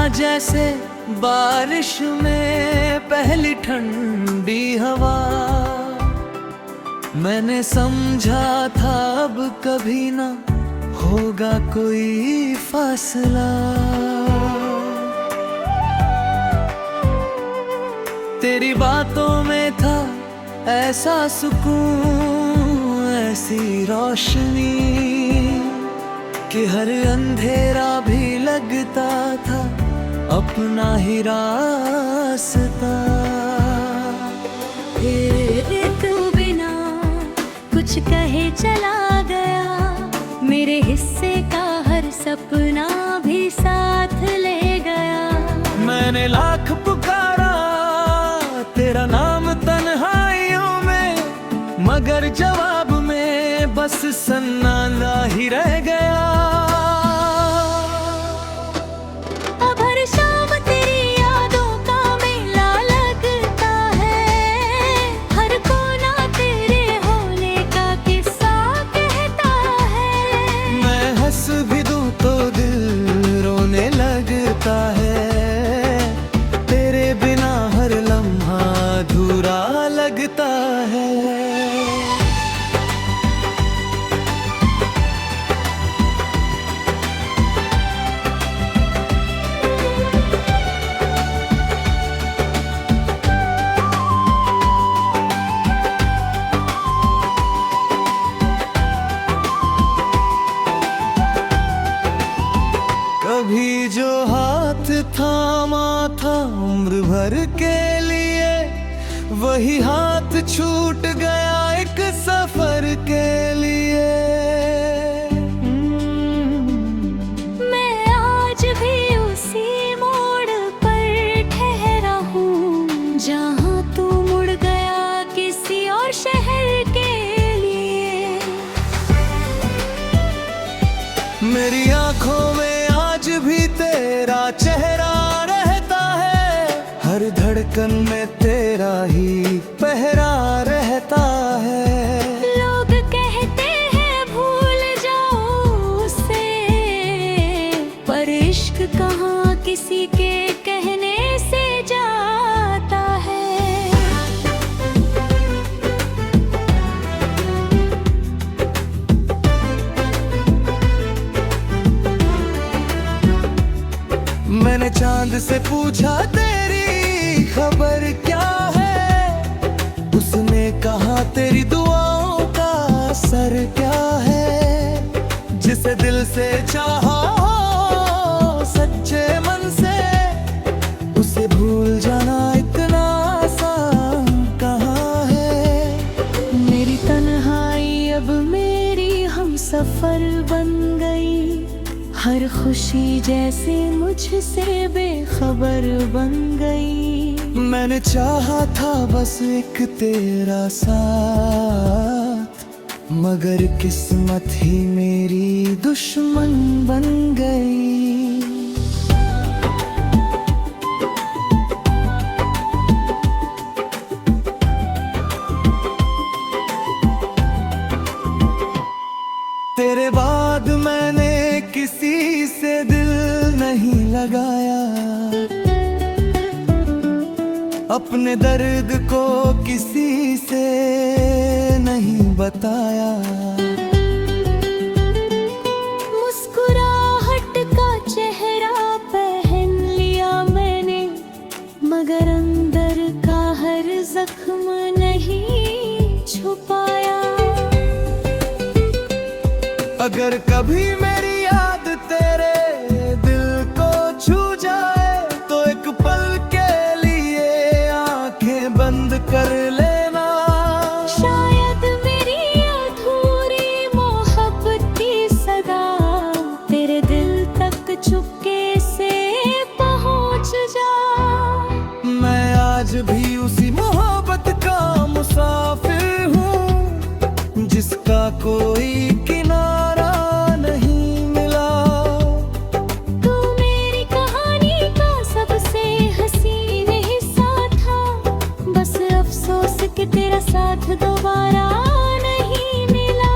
जैसे बारिश में पहली ठंडी हवा। मैंने समझा था अब कभी ना होगा कोई फासला। तेरी बातों में था ऐसा सुकून, ऐसी रोशनी कि हर अंधेरा भी लगता था अपना ही रास्ता। फिर तू बिना कुछ कहे चला गया, मेरे हिस्से का हर सपना भी साथ ले गया। मैंने लाख पुकारा तेरा नाम तन्हाइयों में, मगर जवाब में बस सन्नाटा ही रह गया। अब हर शाम तेरी यादों का मेला लगता है, हर कोना तेरे होने का किस्सा कहता है। मैं हंस भी दूं तो दिल रोने लगता है, तेरे बिना हर लम्हा अधूरा लगता है। कभी जो हाथ थामा था उम्र भर के लिए, वही हाथ छूट गया एक सफर के लिए। मैं आज भी उसी मोड़ पर ठहरा हूँ, जहाँ तू मुड़ गया किसी और शहर के लिए। मेरी आंखों में आज भी तेरा चेहरा रहता है, हर धड़कन में तेरा ही पहरा रहता है। लोग कहते हैं भूल जाओ उसे, पर इश्क कहाँ किसी के कहने से जाता है। मैंने चांद से पूछा तेरी खबर क्या है, उसने कहा तेरी दुआओं का असर क्या है। जिसे दिल से चाहा हो सच्चे मन से, उसे भूल जाना इतना आसान कहाँ है। मेरी तन्हाई अब मेरी हमसफर बन गई, हर खुशी जैसे मुझसे बेखबर बन गई। मैंने चाहा था बस एक तेरा साथ, मगर किस्मत ही मेरी दुश्मन बन गई। तेरे बाद मैंने किसी से दिल नहीं लगाया, अपने दर्द को किसी से नहीं बताया। मुस्कुराहट का चेहरा पहन लिया मैंने, मगर अंदर का हर जख्म नहीं छुपाया। अगर कभी मेरी याद तेरे दिल को छू जाए, तो एक पल के लिए आंखें बंद कर लेना। शायद मेरी अधूरी मोहब्बत की सदा तेरे दिल तक चुपके से पहुंच जा। मैं आज भी उसी मोहब्बत का मुसाफिर हूँ, जिसका कोई किनारा नहीं मिला। तू मेरी कहानी का सबसे हसीन हिस्सा था, बस अफसोस कि तेरा साथ दोबारा नहीं मिला।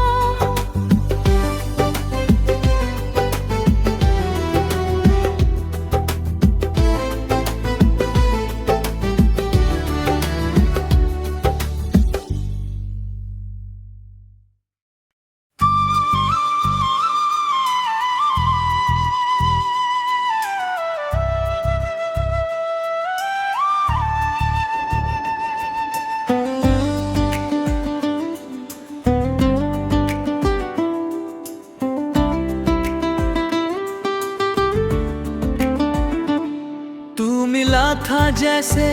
जैसे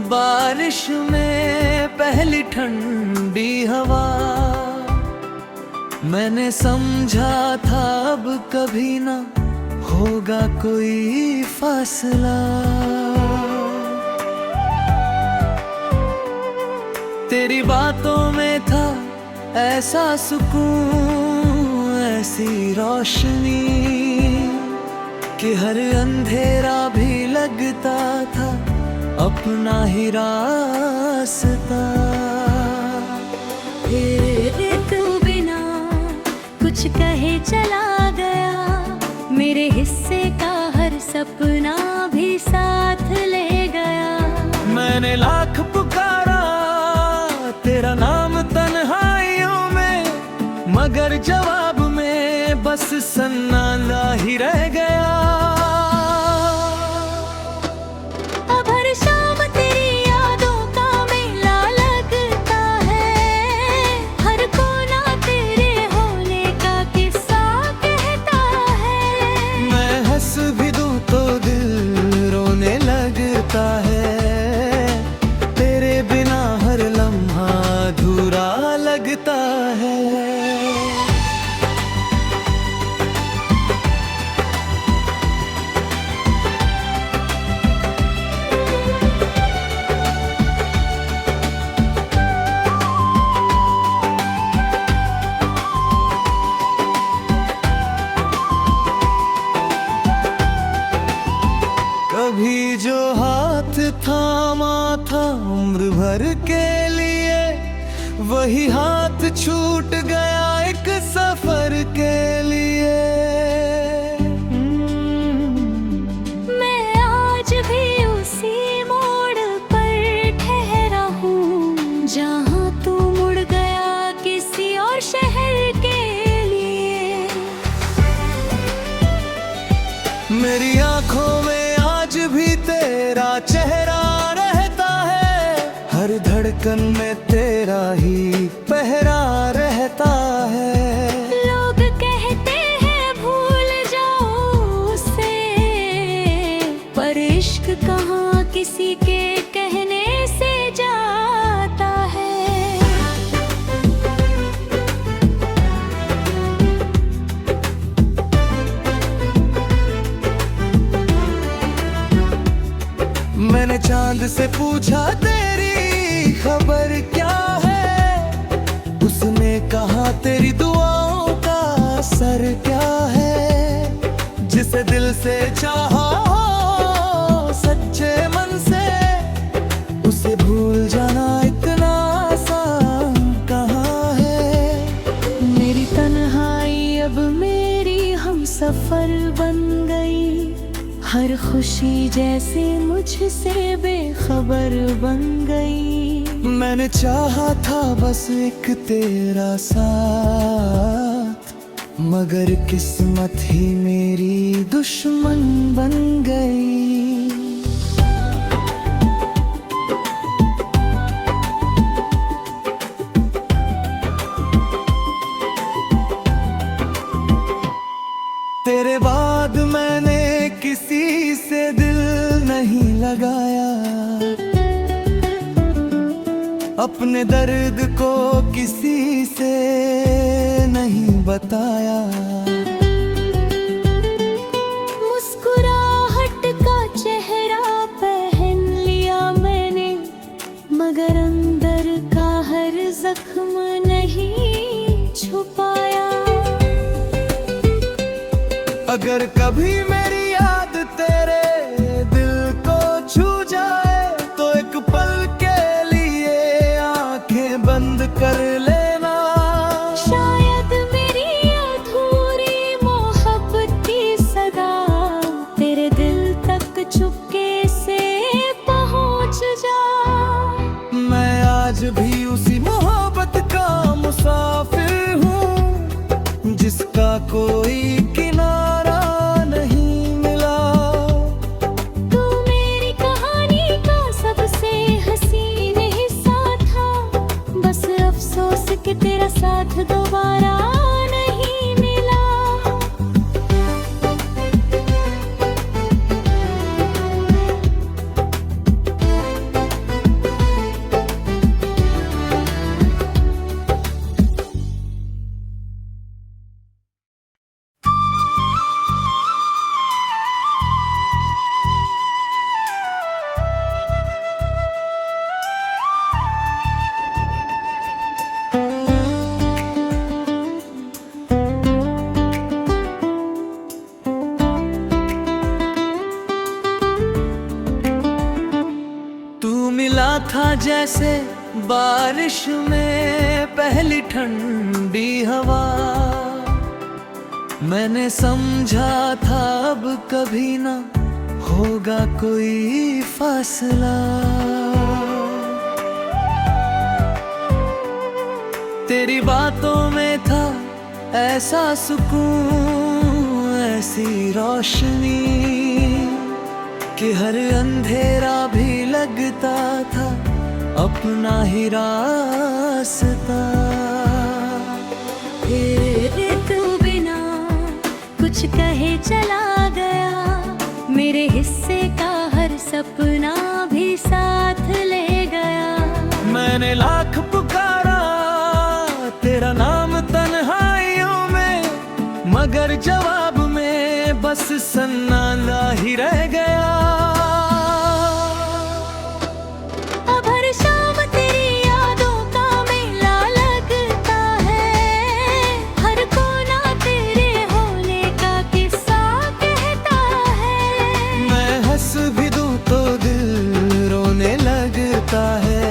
बारिश में पहली ठंडी हवा। मैंने समझा था अब कभी ना होगा कोई फासला। तेरी बातों में था ऐसा सुकून, ऐसी रोशनी कि हर अंधेरा भी लगता था अपना ही रास्ता। फिर तू बिना कुछ कहे चला गया, मेरे हिस्से का हर सपना भी साथ ले गया। मैंने लाख पुकारा तेरा नाम तन्हाइयों में, मगर जवाब में बस सन्नाटा ही रह गया। अब हर शाम तेरी यादों का मेला लगता है, हर कोना तेरे होने का किस्सा कहता है। मैं हंस भी दूं तो दिल रोने लगता है, तेरे बिना हर लम्हा अधूरा लगता है। कभी जो हाथ थामा था उम्र भर के लिए, वही हाथ छूट गया एक सफर के लिए। मैं आज भी उसी मोड़ पर ठहरा हूँ, जहाँ तू मुड़ गया किसी और शहर के लिए। मेरी आंखों में आज भी तेरा चेहरा रहता है, हर धड़कन में तेरा ही पहरा रहता है। लोग कहते हैं भूल जाओ उसे, पर इश्क कहाँ किसी के कहने से जाता है। मैंने चांद से पूछा तेरी खबर क्या है, उसने कहा तेरी दुआओं का असर क्या है। जिसे दिल से चाहा हो सच्चे मन से, उसे भूल जाना इतना आसान कहाँ है। मेरी तन्हाई अब मेरी हमसफर बन गई, हर खुशी जैसे मुझसे बेखबर बन गई। मैंने चाहा था बस एक तेरा साथ, मगर किस्मत ही मेरी दुश्मन बन गई। तेरे बाद मैंने किसी से दिल नहीं लगाया, अपने दर्द को किसी से नहीं बताया। मुस्कुराहट का चेहरा पहन लिया मैंने, मगर अंदर का हर जख्म नहीं छुपाया। अगर कभी मेरी याद तेरे दिल को छू जाए, तो एक पल के लिए आंखें बंद कर लेना। शायद मेरी अधूरी मोहब्बत की सदा तेरे दिल तक चुपके से पहुंच जा। मैं आज भी उसी मोहब्बत का मुसाफिर हूँ, जिसका कोई किनारा नहीं मिला। तू मेरी कहानी का सबसे हसीन हिस्सा था, बस अफसोस कि तेरा साथ दोबारा नहीं मिला। जैसे बारिश में पहली ठंडी हवा। मैंने समझा था अब कभी ना होगा कोई फासला। तेरी बातों में था ऐसा सुकून, ऐसी रोशनी कि हर अंधेरा भी लगता था अपना ही रास्ता। फिर तू बिना कुछ कहे चला गया, मेरे हिस्से का हर सपना भी साथ ले गया। मैंने लाख पुकारा तेरा नाम तन्हाइयों में, मगर जवाब में बस सन्नाटा ही रह गया। अब हर शाम तेरी यादों का मेला लगता है, हर कोना तेरे होने का किस्सा कहता है। मैं हंस भी दूं तो दिल रोने लगता है,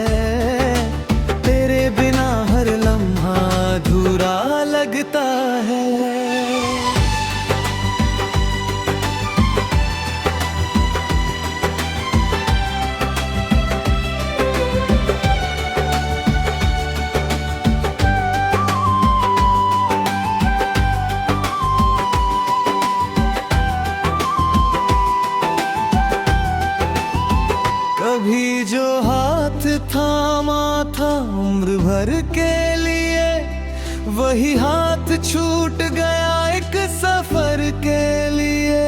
तेरे बिना हर लम्हा अधूरा लगता है। कभी जो हाथ थामा था उम्र भर के लिए, वही हाथ छूट गया एक सफर के लिए।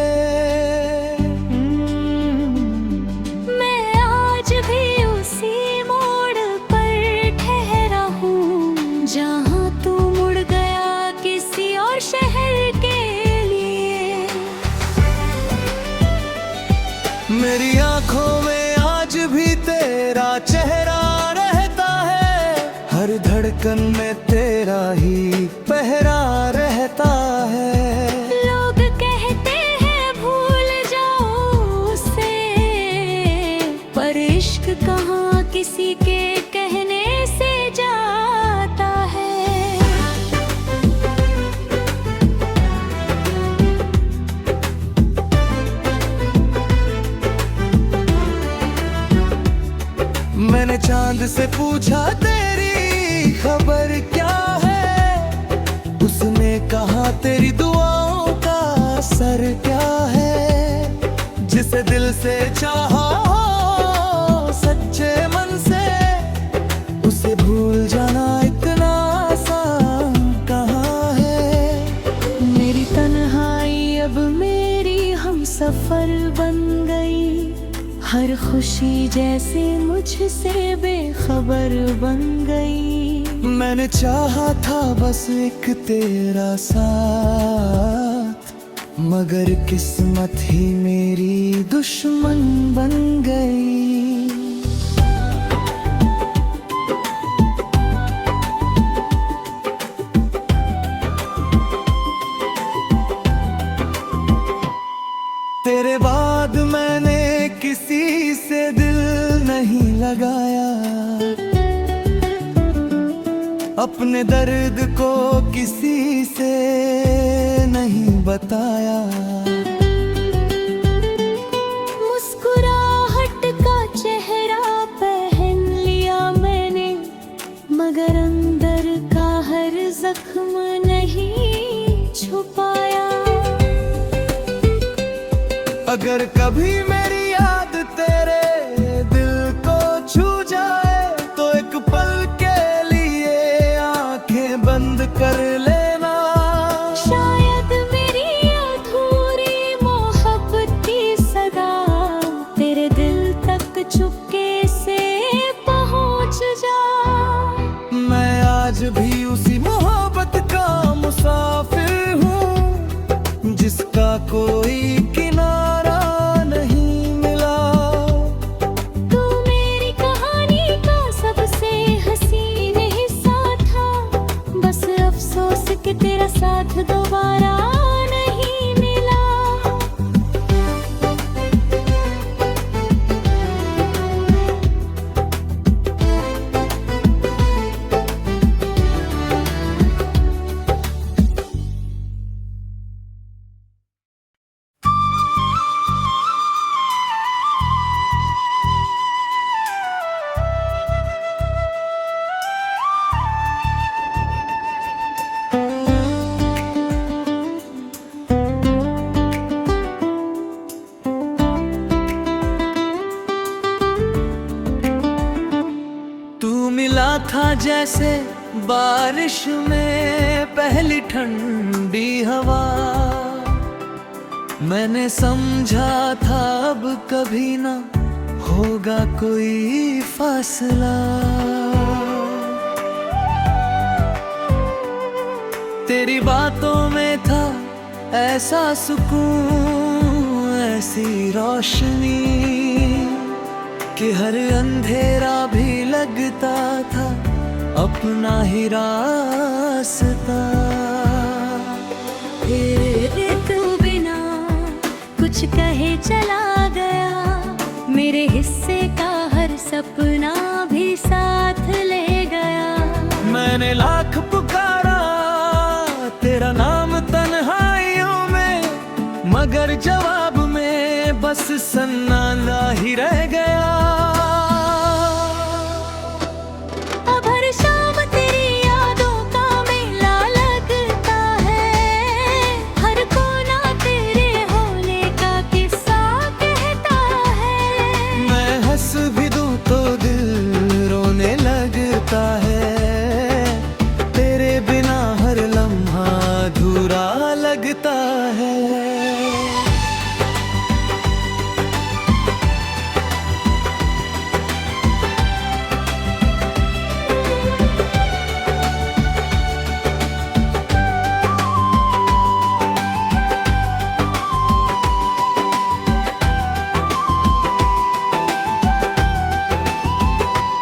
मैं आज भी उसी मोड़ पर ठहरा हूँ, जहाँ तू मुड़ गया किसी और शहर के लिए। मेरी आंखों में आज भी तेरा चेहरा रहता है, हर धड़कन में तेरा ही पहरा रहता है। लोग कहते हैं भूल जाओ उसे, पर इश्क कहाँ किसी के कहने से जाता है। मैंने चांद से पूछा तेरी खबर क्या है, उसने कहा तेरी दुआओं का असर क्या है। जिसे दिल से चाहा हो सच्चे मन से, उसे भूल जाना इतना आसान कहाँ है। मेरी तन्हाई अब मेरी हमसफर बन गई, हर खुशी जैसे मुझसे बेखबर बन गई। मैंने चाहा था बस एक तेरा साथ, मगर किस्मत ही मेरी दुश्मन बन गई। तेरे बाद मैंने किसी से दिल नहीं लगाया, अपने दर्द को किसी से नहीं बताया। मुस्कुराहट का चेहरा पहन लिया मैंने, मगर अंदर का हर जख्म नहीं छुपाया। अगर कभी मेरी याद तेरे दिल को छू जाए, तो एक पल के लिए आंखें बंद कर लेना। शायद मेरी अधूरी मोहब्बत की सदा तेरे दिल तक चुपके से पहुंच जा। मैं आज भी उसी मोहब्बत का मुसाफिर हूँ, जिसका कोई किनारा नहीं मिला। तू मेरी कहानी का सबसे हसीन हिस्सा था, बस अफसोस कि तेरा साथ दोबारा नहीं मिला। जैसे बारिश में पहली ठंडी हवा। मैंने समझा था अब कभी ना होगा कोई फासला। तेरी बातों में था ऐसा सुकून, ऐसी रोशनी कि हर अंधेरा भी लगता था अपना ही रास्ता। फिर तू बिना कुछ कहे चला गया, मेरे हिस्से का हर सपना भी साथ ले गया। मैंने लाख पुकारा तेरा नाम तन्हाइयों में, मगर जवाब में बस सन्नाटा ही रह गया। अब हर शाम तेरी यादों का मेला लगता है, हर कोना तेरे होने का किस्सा कहता है। मैं हंस भी दूं तो दिल रोने लगता है, तेरे बिना हर लम्हा अधूरा लगता है।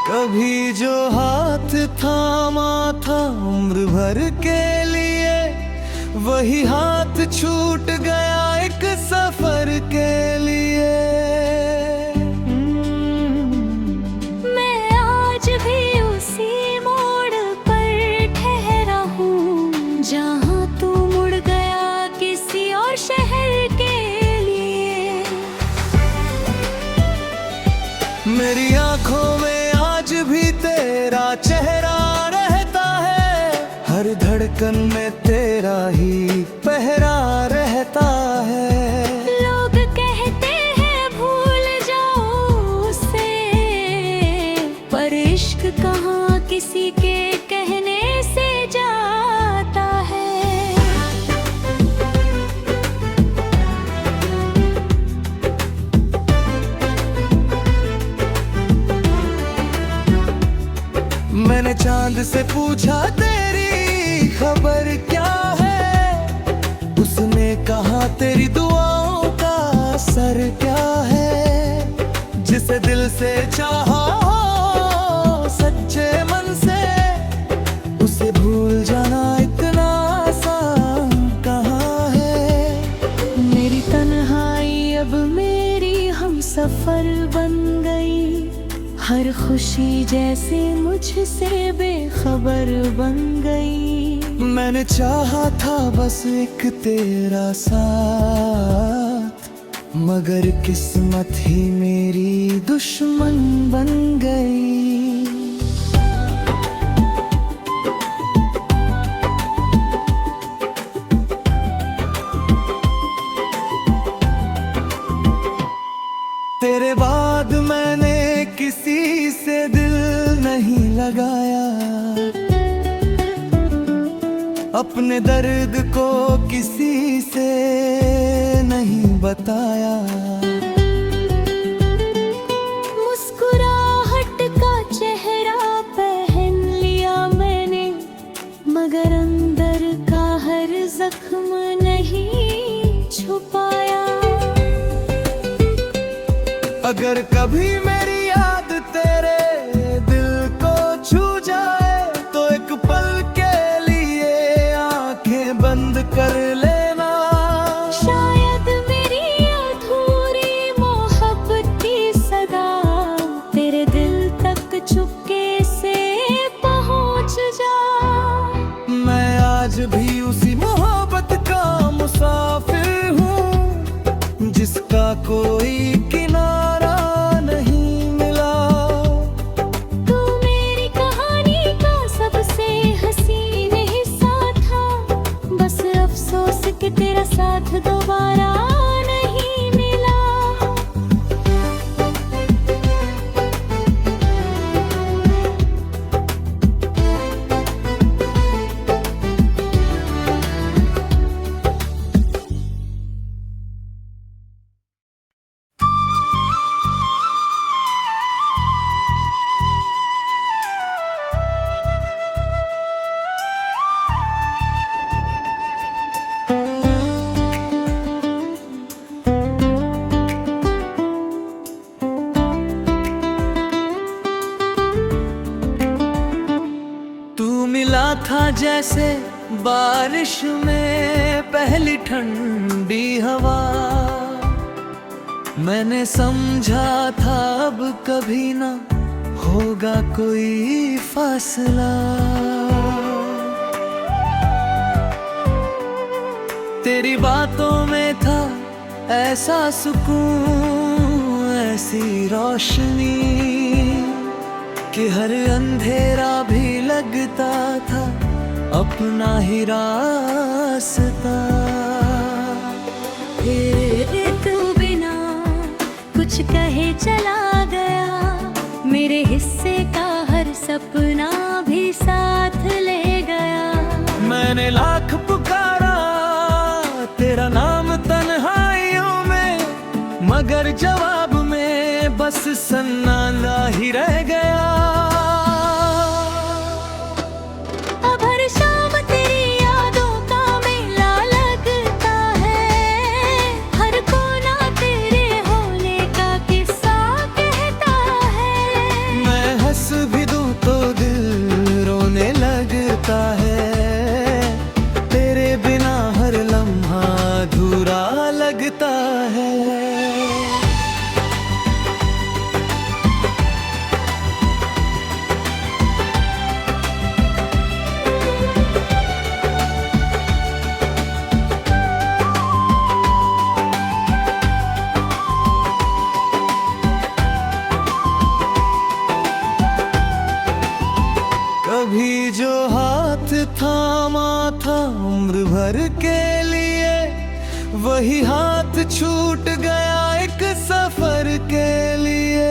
कभी जो हाथ थामा था उम्र भर के लिए, वही हाथ छूट गया एक सफर के लिए। मैं आज भी उसी मोड़ पर ठहरा हूँ, जहाँ तू मुड़ गया किसी और शहर के लिए। मेरी आंखों में आज भी तेरा चेहरा रहता है, हर धड़कन में तेरा ही पहरा रहता है। लोग कहते हैं भूल जाओ उसे, पर इश्क कहाँ किसी के कहने से जाता है। मैंने चांद से पूछा तेरी खबर क्या है, उसने कहा तेरी दुआओं का असर क्या है। जिसे दिल से चाहा हो सच्चे मन से, उसे भूल जाना इतना आसान कहाँ है। मेरी तन्हाई अब मेरी हमसफर बन गई, हर खुशी जैसे मुझसे बेखबर बन गई। मैंने चाहा था बस एक तेरा साथ, मगर किस्मत ही मेरी दुश्मन बन गई। तेरे बाद मैंने किसी से दिल नहीं लगाया, अपने दर्द को किसी से नहीं बताया। मुस्कुराहट का चेहरा पहन लिया मैंने, मगर अंदर का हर जख्म नहीं छुपाया। अगर कभी मेरी याद तेरे दिल को छू जाए, तो एक पल के लिए आंखें बंद कर लेना। शायद मेरी अधूरी मोहब्बत की सदा तेरे दिल तक चुपके से पहुंच जा। मैं आज भी उसी मोहब्बत का मुसाफिर हूँ, जिसका कोई किनारा नहीं मिला। तू मेरी कहानी का सबसे हसीन हिस्सा था, बस अफसोस कि तेरा साथ दोबारा नहीं मिला। जैसे बारिश में पहली ठंडी हवा। मैंने समझा था अब कभी ना होगा कोई फासला। तेरी बातों में था ऐसा सुकून, ऐसी रोशनी कि हर अंधेरा भी लगता था अपना ही रास्ता। फिर तू बिना कुछ कहे चला गया, मेरे हिस्से का हर सपना भी साथ ले गया। मैंने लाख पुकारा तेरा नाम तन्हाइयों में, मगर जवाब में बस सन्नाटा ही रह गया। अब हर शाम तेरी यादों का मेला लगता है, हर कोना तेरे होने का किस्सा कहता है। मैं हंस भी दूं तो दिल रोने लगता है, तेरे बिना हर लम्हा अधूरा लगता है। कभी जो हाथ थामा था उम्र भर के लिए, वही हाथ छूट गया एक सफर के लिए।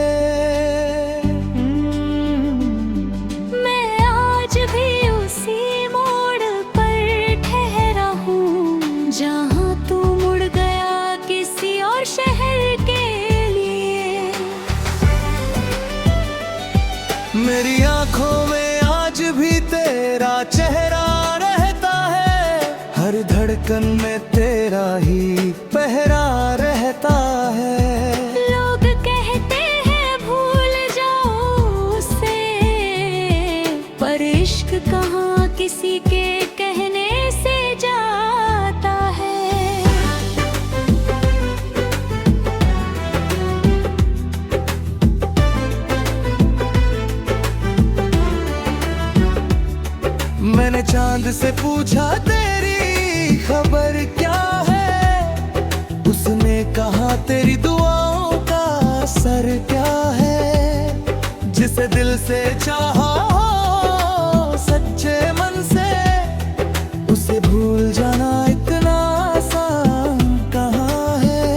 मैं आज भी उसी मोड़ पर ठहरा हूँ, जहाँ तू मुड़ गया किसी और शहर के लिए। मेरी आंखों में आज भी तेरा चेहरा रहता है, हर धड़कन में तेरा ही पहरा रहता है। लोग कहते हैं भूल जाओ उसे, पर इश्क कहाँ किसी के कहने से जाता है। मैंने चांद से पूछा तेरी खबर क्या है, उसने कहा तेरी दुआओं का असर क्या है। जिसे दिल से चाहा हो सच्चे मन से, उसे भूल जाना इतना आसान कहाँ है।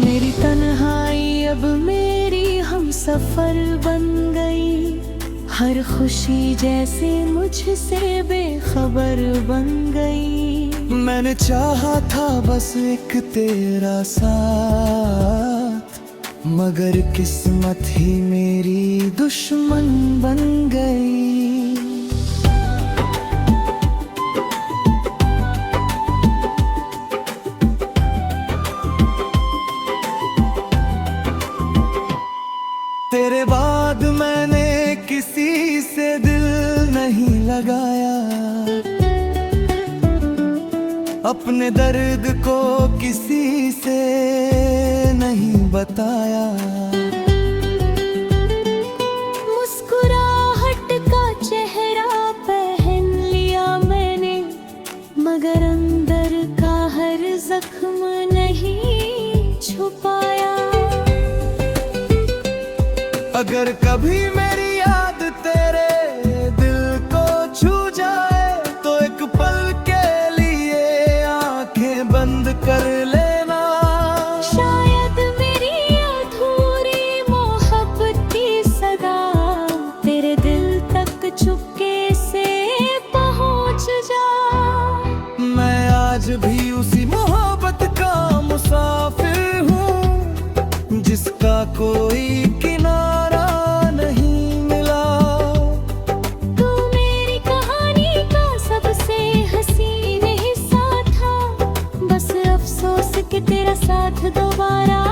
मेरी तन्हाई अब मेरी हमसफर बन गई, हर खुशी जैसे मुझसे बेखबर बन गई। मैंने चाहा था बस एक तेरा साथ, मगर किस्मत ही मेरी दुश्मन बन गई। तेरे बाद मैंने किसी से दिल नहीं लगाया, अपने दर्द को किसी से नहीं बताया। मुस्कुराहट का चेहरा पहन लिया मैंने, मगर अंदर का हर जख्म नहीं छुपाया। अगर कभी मेरी याद तेरे दिल को छू जाए, तो एक पल के लिए आंखें बंद कर लेना। शायद मेरी अधूरी मोहब्बत की सदा तेरे दिल तक चुपके से पहुंच जा। मैं आज भी उसी मोहब्बत का मुसाफिर हूँ, जिसका कोई किनारा नहीं मिला। तू मेरी कहानी का सबसे हसीन हिस्सा था, बस अफसोस कि तेरा साथ दोबारा